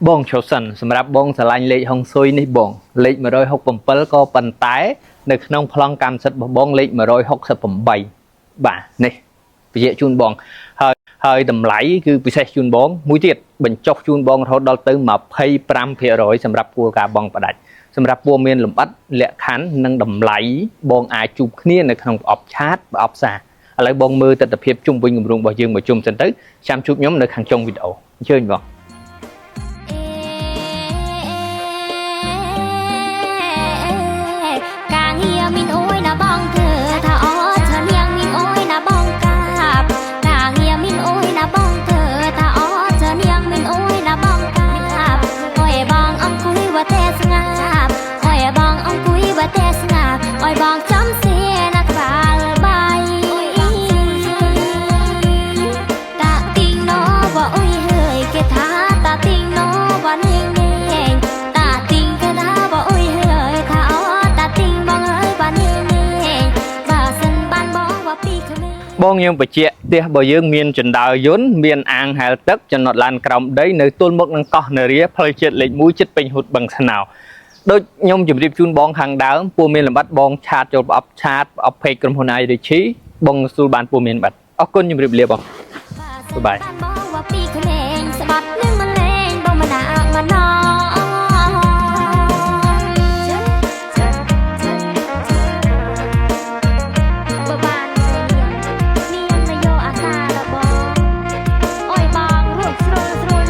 បងចូលសិនសម្រាប់បងស្រឡាញ់លេខហុងស៊ុយនេះបងលេខ167ក៏ប៉ុន្តែនៅក្នុងប្លង់កម្មសិទ្ធិរបស់បងលេខ168បាទនេះពជាជូនបងហើយតម្លៃគឺពិសេសជូនបងមួយទៀតបញ្ចុះជូនបងរហូតដល់ទៅ25%សម្រាប់គោលការណ៍បងផ្ដាច់សម្រាប់ព័ត៌មានលម្អិតលក្ខខណ្ឌនិងតម្លៃបងអាចជួបគ្នានៅក្នុងប្រអប់ឆាតប្រអប់សារឥឡូវបងមើលទស្សនវិជ្ជាជុំវិញគម្រោងរបស់យើងមកជុំសិនទៅចាំជួបខ្ញុំនៅខាងចុងវីដេអូអញ្ជើញបងបងយើងបជាផ្ទះរបស់យើងមានចណ្ដើរយន្តមានអាងហែលទឹកចំណតឡានក្រោមដីនៅទល់មុខនឹងកោះនារាផ្លូវជាតិលេខ1ជិតពេញហួតបឹងស្នោដូចខ្ញុំជម្រាបជូនបងខាងដើមព័ត៌មានលម្អិតបងឆាតចូលប្រអប់ឆាតប្រអប់ពេកក្រុមហ៊ុន IRICHI បងស្ទូលបានព័ត៌មានបាត់អរគុណជម្រាបលាបងបាយ